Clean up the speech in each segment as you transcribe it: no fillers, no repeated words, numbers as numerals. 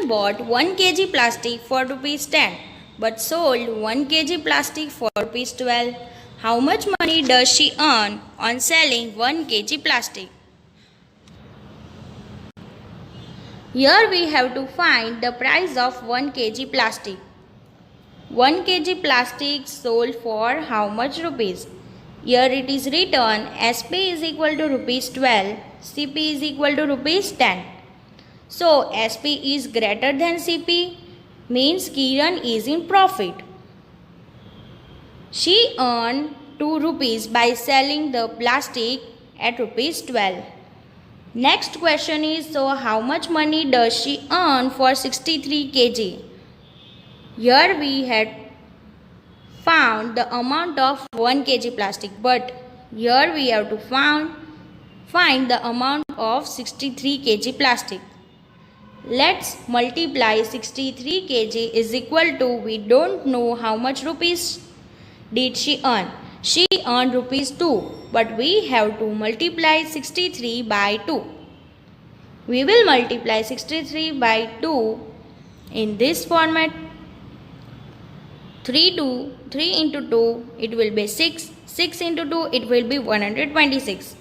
bought 1 kg plastic for rupees 10 but sold 1 kg plastic for rupees 12. How much money does she earn on selling 1 kg plastic? Here we have to find the price of 1 kg plastic. 1 kg plastic sold for how much rupees? Here it is written SP is equal to rupees 12, CP is equal to rupees 10. So SP is greater than CP means Kiran is in profit. She earned 2 rupees by selling the plastic at rupees 12. Next question is, so how much money does she earn for 63 kg? Here we had found the amount of 1 kg plastic, but here we have to find the amount of 63 kg plastic. Let's multiply 63 kg is equal to, we don't know how much rupees did she earn. She earned rupees 2, but we have to multiply 63 by 2. We will multiply 63 by 2 in this format. 3 into 2, it will be 6. 6 into 2, it will be 126.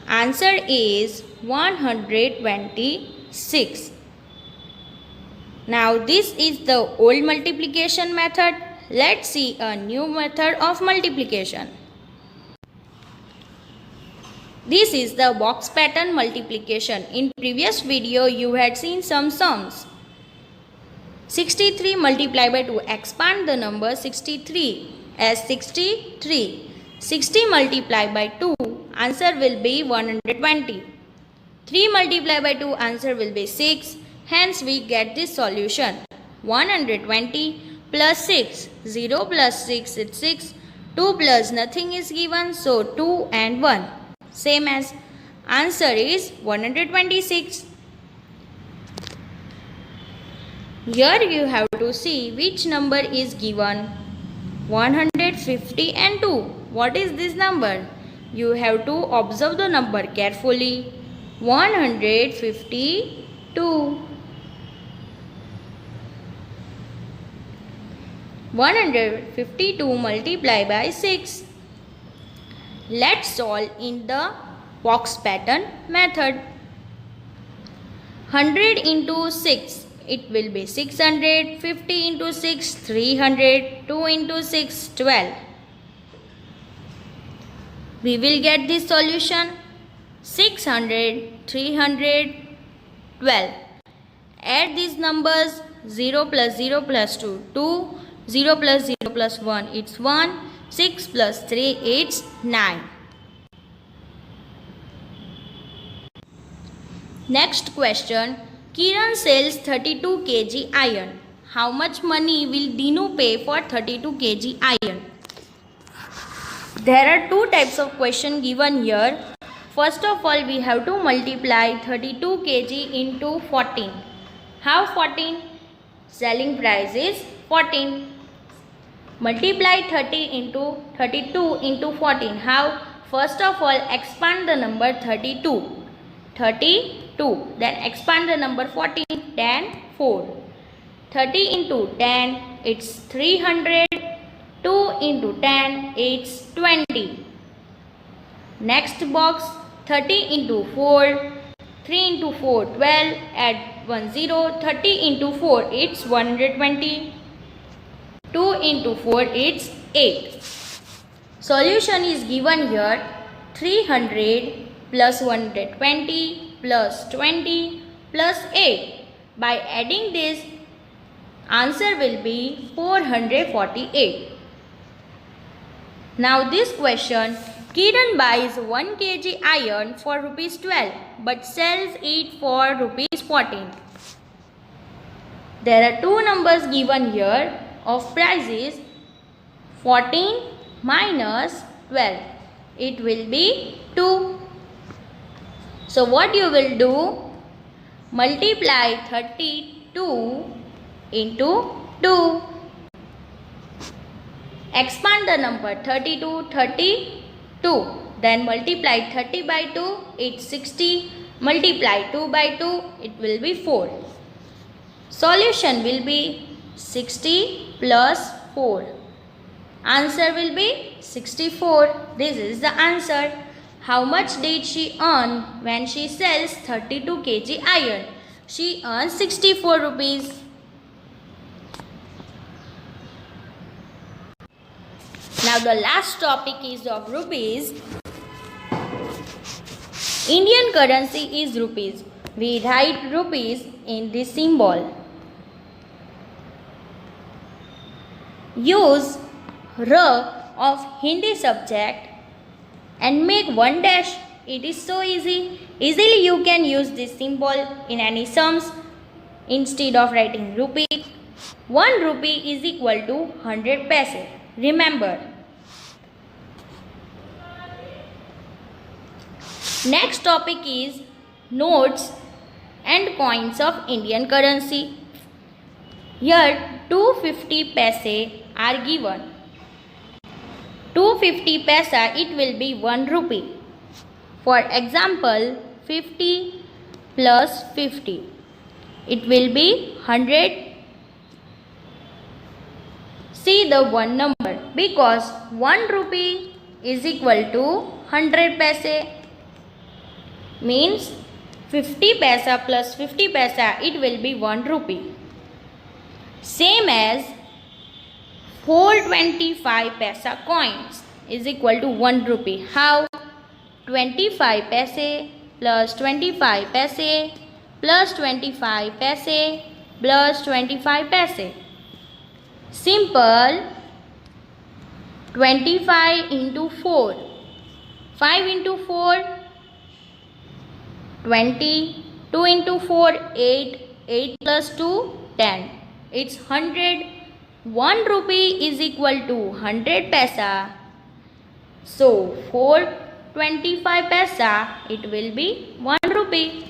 Answer is 126. Now this is the old multiplication method. Let's see a new method of multiplication. This is the box pattern multiplication. In previous video you had seen some sums. 63 multiplied by 2, expand the number 63 as 63. 60 multiplied by 2, answer will be 120. 3 multiplied by 2, answer will be 6. Hence we get this solution. 120 plus 6. 0 plus 6 is 6. 2 plus nothing is given, so 2 and 1. Same as answer is 126. Here you have to see which number is given. 150 and 2. What is this number? You have to observe the number carefully. 152. 152 multiplied by 6. Let's solve in the box pattern method. 100 into 6, it will be 600. 50 into 6, 300. 2 into 6, 12. We will get this solution. 600, 300, 12. Add these numbers. 0 plus 0 plus 2, 2. 0 plus 0 plus 1, it's 1. 6 plus 3, it's 9. Next question. Kiran sells 32 kg iron. How much money will Dinu pay for 32 kg iron? There are two types of question given here. First of all, we have to multiply 32 kg into 14. How 14? Selling price is 14. Multiply 32 into 14. How? First of all, expand the number 32. 32. Then expand the number 14. 10, 4. 30 into 10, it's 300. 2 into 10, it's 20. Next box, 30 into 4. 3 into 4, 12. Add 1 0. 30 into 4, it's 120. 2 into 4, it's 8. Solution is given here. 300 plus 120 plus 20 plus 8. By adding this, answer will be 448. Now this question, Kiran buys 1 kg iron for rupees 12 but sells it for rupees 14. There are two numbers given here of prices. 14 minus 12. It will be 2. So what you will do? Multiply 32 into 2. Expand the number 32. Then multiply 30 by 2. It's 60. Multiply 2 by 2. It will be 4. Solution will be 60 plus 4. Answer will be 64. This is the answer. How much did she earn when she sells 32 kg iron? She earns 64 rupees. Now the last topic is of rupees. Indian currency is rupees. We write rupees in this symbol. Use R of Hindi subject and make one dash. It is so easy. Easily you can use this symbol in any sums instead of writing rupee. 1 rupee is equal to 100 paise. Remember. Next topic is notes and coins of Indian currency. Here 250 paise are given. 250 paisa, it will be 1 rupee. For example, 50 plus 50, it will be 100. See the one number, because 1 rupee is equal to 100 paise, means 50 paisa plus 50 paisa, it will be 1 rupee. Same as 425 paisa coins is equal to 1 rupee. How? 25 paise plus 25 paise plus 25 paise plus 25 paise. Simple. 25 into 4. 5 into 4. 20. 2 into 4. 8. 8 plus 2. 10. It's 100. 1 rupee is equal to 100 paisa. So 425 paisa, it will be 1 rupee.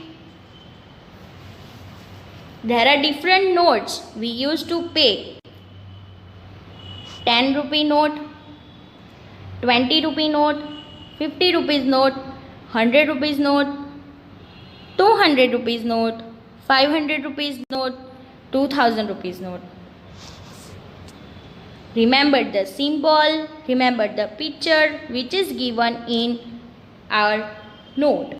There are different notes we used to pay. 10 rupee note, 20 rupee note, 50 rupees note, 100 rupees note, 200 rupees note, 500 rupees note, 2000 rupees note. Remember the symbol, remember the picture which is given in our note.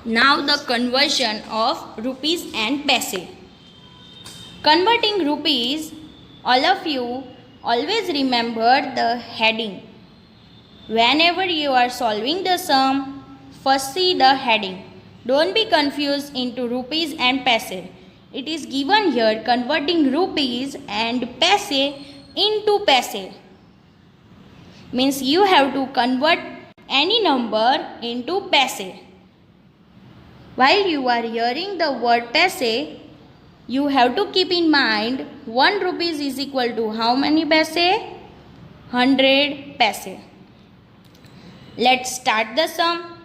Now the conversion of rupees and paise. Converting rupees, all of you always remember the heading. Whenever you are solving the sum, first see the heading. Don't be confused into rupees and paise. It is given here converting rupees and paise into paise. Means you have to convert any number into paise. While you are hearing the word paise, you have to keep in mind 1 rupees is equal to how many paise? 100 paise. Let's start the sum.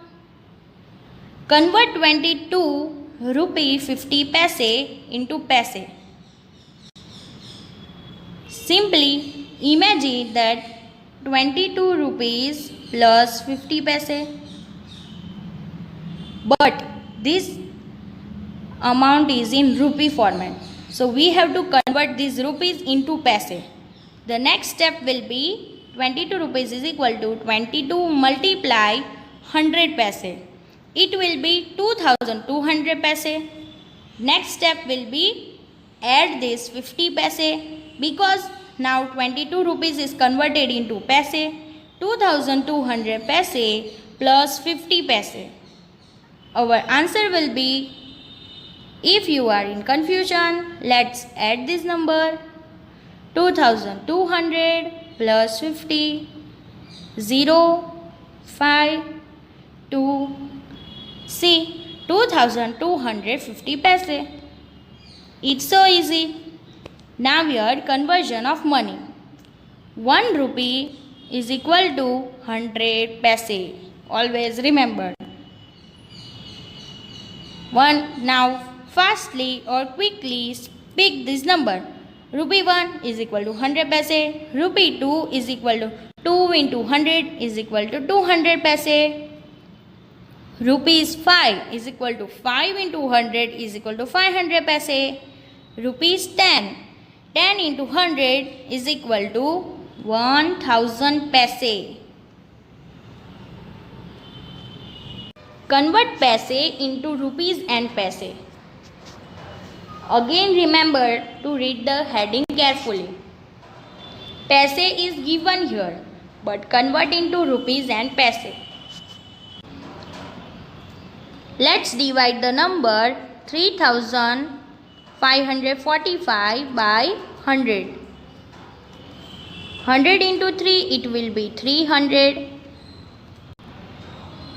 Convert 22 rupee 50 paise into paise. Simply imagine that 22 rupees plus 50 paise. But this amount is in rupee format. So we have to convert these rupees into paise. The next step will be 22 rupees is equal to 22 multiply 100 paise. It will be 2200 paise. Next step will be add this 50 paise, because now 22 rupees is converted into paise. 2200 paise plus 50 paise. Our answer will be, if you are in confusion, let's add this number. 2200 plus 50, 0, 5, 2, see, 2250 paise. It's so easy. Now here conversion of money. 1 rupee is equal to 100 paise. Always remember. Now fastly or quickly speak this number. Rupee 1 is equal to 100 paise. Rupee 2 is equal to 2 into 100 is equal to 200 paise. Rupees 5 is equal to 5 into 100 is equal to 500 paise. Rupees 10. 10 into 100 is equal to 1000 paise. Convert paise into rupees and paise. Again remember to read the heading carefully. Paise is given here, but convert into rupees and paise. Let's divide the number 3545 by 100. 100 into 3, it will be 300.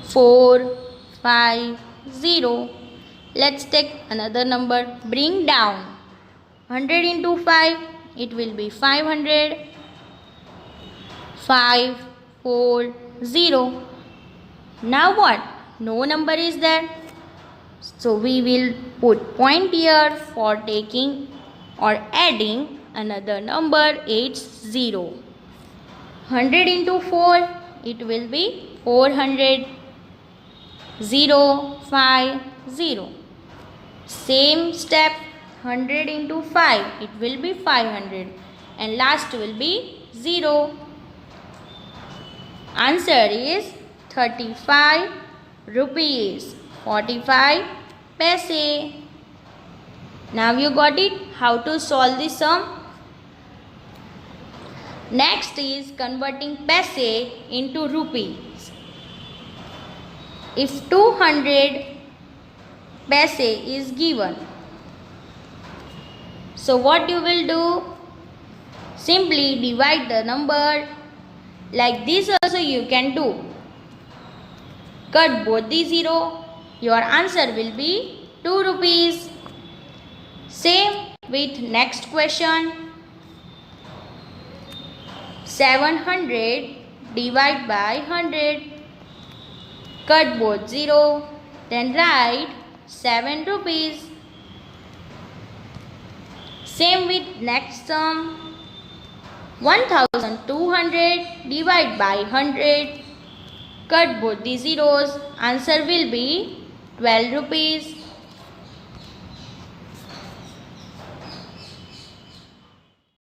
4, 5, 0. Let's take another number. Bring down. 100 into 5, it will be 500. 5, 4, 0. Now what? No number is there. So we will put point here for taking or adding another number. It's 0. 100 into 4, it will be 400. 0, 5, 0. Same step. 100 into 5, it will be 500. And last will be 0. Answer is 35 rupees 45 paise. Now you got it how to solve this sum. Next is converting paise into rupees. If 200 paise is given, so what you will do? Simply divide the number. Like this also you can do. Cut both the 0. Your answer will be 2 rupees. Same with next question. 700 divide by 100. Cut both 0. Then write 7 rupees. Same with next sum. 1200 divide by 100. Cut both the zeros. Answer will be 12 rupees.